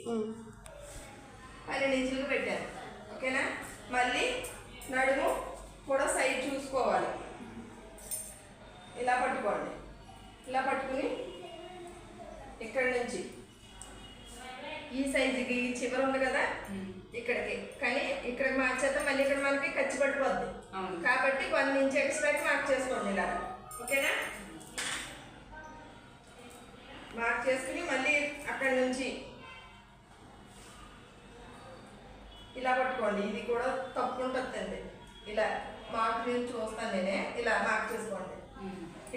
12 ఇంచులకు పెట్టాను. ఓకేనా? మళ్ళీ నడుము కూడా సైడ్ చూసుకోవాలి. ఇలా పట్టుకోండి. ఇలా పట్టుకుని ఇక్కడి నుంచి ఈ సైజుకి చివరి ఉంది కదా ఇక్కడికి, కానీ ఇక్కడికి మార్చేద్దాం. మళ్ళీ ఇక్కడ మనకి ఖర్చు పడిపోద్ది కాబట్టి 1 ఇంచ్ ఎక్స్ట్రాకి మార్క్ చేసుకోండి ఇలా. ఓకేనా? మార్క్ చేసుకుని మళ్ళీ అక్కడి నుంచి ఇలా పట్టుకోండి. ఇది కూడా తప్పు ఉంటుందండి. ఇలా మార్క్ నేను చూస్తాను నేనే. ఇలా మార్క్ చేసుకోండి.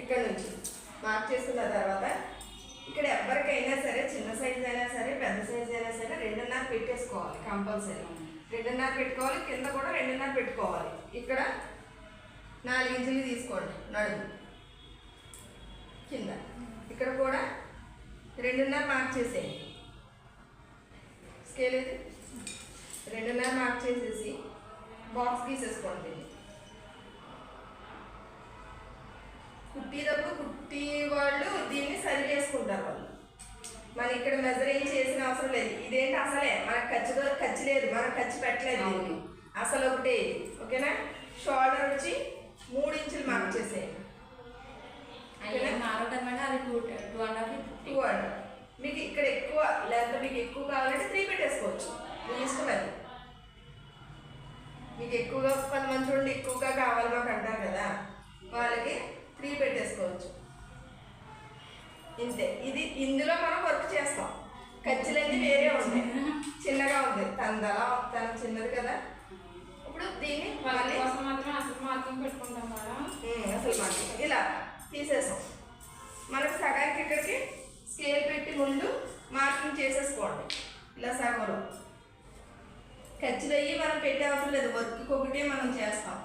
ఇక్కడ నుంచి మార్క్ చేసుకున్న తర్వాత ఇక్కడ ఎవరికైనా సరే చిన్న సైజు అయినా సరే పెద్ద సైజు అయినా సరే 2.5 పెట్టేసుకోవాలి. కంపల్సరీ 2.5 పెట్టుకోవాలి. కింద కూడా 2.5 పెట్టుకోవాలి. ఇక్కడ 4 ఇంచులు తీసుకోండి నడుము కింద. ఇక్కడ కూడా 2.5 మార్క్ చేసేయండి. స్కేల్ అయితే 2.5 మార్క్ చేసేసి బాక్స్ గీసేసుకోండి. కుట్టినప్పుడు కుట్టి వాళ్ళు దీన్ని సరి చేసుకుంటారు. వాళ్ళు మనం ఇక్కడ మెజరింగ్ చేసిన అవసరం లేదు. ఇదేంటి అసలే మనకు ఖర్చు లేదు, మనకు ఖర్చు పెట్టలేదు దీనికి అసలు ఒకటే. ఓకేనా? షోల్డర్ వచ్చి 3 ఇంచులు మార్క్ చేసేయండి. మీకు ఇక్కడ ఎక్కువ లేకపోతే మీకు ఎక్కువ కావాలంటే 3 పెట్టేసుకోవచ్చు. మీ ఇష్టం అది. మీకు ఎక్కువగా 10 మంది చూడండి ఎక్కువగా కావాలి మాకు అంటారు కదా, వాళ్ళకి 3 పెట్టేసుకోవచ్చు. ఇంతే. ఇది ఇందులో మనం వర్క్ చేస్తాం. ఖర్చులన్నీ వేరే ఉంటాయి. చిన్నగా ఉంది తన చిన్నది కదా. ఇప్పుడు దీన్ని మళ్ళీ అసలు మాత్రం పెట్టుకుంటాం మేడం. అసలు మాత్రం ఇలా తీసేసాం. మనకు సగానికి ఇక్కడికి స్కేల్ పెట్టి ముందు మార్కింగ్ చేసేసుకోండి. ఇలా సగంలో ఖర్చులు అయ్యి మనం పెట్టే అవసరం లేదు. వర్క్కి ఒకటే మనం చేస్తాం.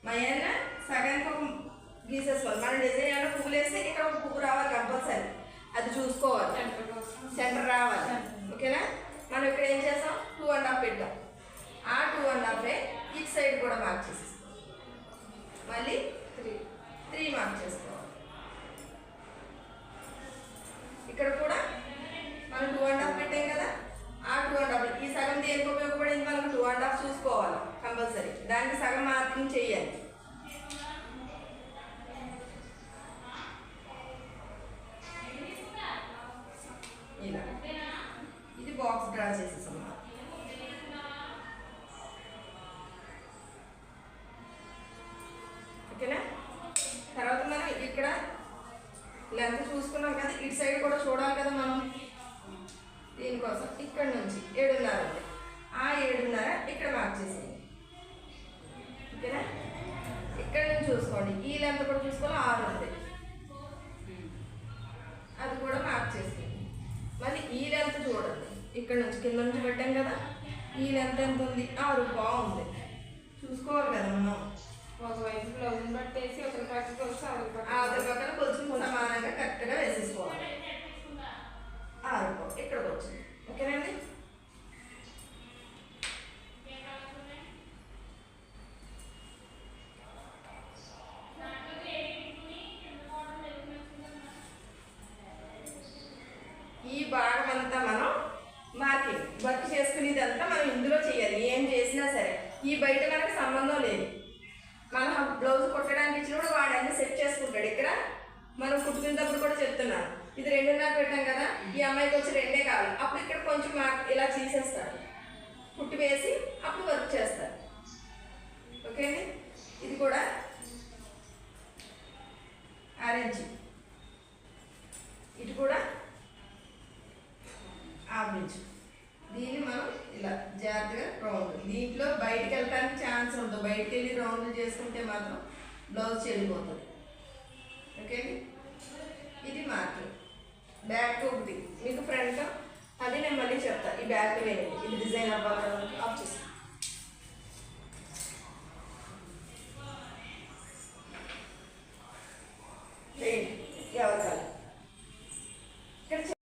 మయన్న సగానికి ఒక గీసేసుకోవాలి. మనం డిజైన్ ఏమైనా పువ్వులు వేస్తే ఇక్కడ ఒక పువ్వు రావాలి కంపల్సరీ. అది చూసుకోవాలి. సెంటర్ రావాలి. ఓకేనా? మనం ఇక్కడ ఏం చేస్తాం 2.5 పెట్టాం. ఆ 2.5 ఇటు సైడ్ కూడా మార్క్ చేసేసుకోవాలి. మళ్ళీ 3 మార్క్ చేసుకోవాలి. ఇక్కడ కూడా మనం 2.5 పెట్టాం కదా, ఆ 2.5 ఈ సగం దేనికి ఉపయోగపడింది మనకు 2.5 చూసుకోవాలి కంపల్సరీ. దానికి సగం మార్కింగ్ చేయాలి. ఇలా ఇది బాక్స్ డ్రా చేసేసాం. ఓకేనా? తర్వాత మనం ఇక్కడ లెంత్ చూసుకున్నాం కదా, ఇటు సైడ్ కూడా చూడాలి కదా మనం. దీనికోసం ఇక్కడ నుంచి 7.5 ఉంది. ఆ 7.5 ఇక్కడ మార్క్ చేసేయండి. ఓకేనా? ఇక్కడ నుంచి చూసుకోండి. ఈ లెంత్ కూడా చూసుకోవాలి. 6 ఉంది. అది కూడా మార్క్ చేసేయండి. మళ్ళీ ఈ లెంత్ చూడండి. ఇక్కడ నుంచి కింద నుంచి పెట్టాం కదా, ఈ లెంత్ ఎంత ఉంది? 6. బాగుంది. చూసుకోవాలి కదా మనం. ఒకవైపు బ్లౌజ్ పట్టేసి ఒకరి పక్కన అవతల పక్కన కొంచెం సమానంగా కరెక్ట్గా వేసేసుకోవాలి. 6 ఇక్కడికి వచ్చింది. ఓకేనండి? ఈ భాగం అంతా మనం మార్కింగ్ వర్క్ చేసుకునేదంతా మనం ఇందులో చేయాలి. ఏం చేసినా సరే ఈ బయట మనకు సంబంధం లేదు. మనం బ్లౌజ్ కుట్టడానికి ఇచ్చినప్పుడు వాడు అన్ని సెట్ చేసుకుంటాడు. ఇక్కడ మనం కుట్టుకునేటప్పుడు కూడా చెప్తున్నాను, ఇది 2.5 పెట్టాం కదా, ఈ అమ్మాయికి వచ్చి 2 కావాలి. అప్పుడు ఇక్కడ కొంచెం మార్క్ ఇలా తీసేస్తాడు, కుట్టి వేసి అప్పుడు వర్క్ చేస్తారు. ఓకే అండి? ఇది కూడా 6 ఇంచ్. ఇటు కూడా 1/2 ఇంచ్. దీన్ని మనం ఇలా జాగ్రత్తగా రౌండ్, దీంట్లో బయటకు వెళ్ళడానికి ఛాన్స్ ఉంటుంది. బయటకు వెళ్ళి రౌండ్లు చేసుకుంటే మాత్రం బ్లౌజ్ చెడిపోతుంది. ఓకే అండి? ఇది మార్క్. బ్యాక్ ఒకటి మీకు ఫ్రంట్, అది నేను మళ్ళీ చెప్తాను. ఈ బ్యాక్ వేయండి. ఇది డిజైన్ అవ్వాలి. ఆఫ్ చేస్తాను.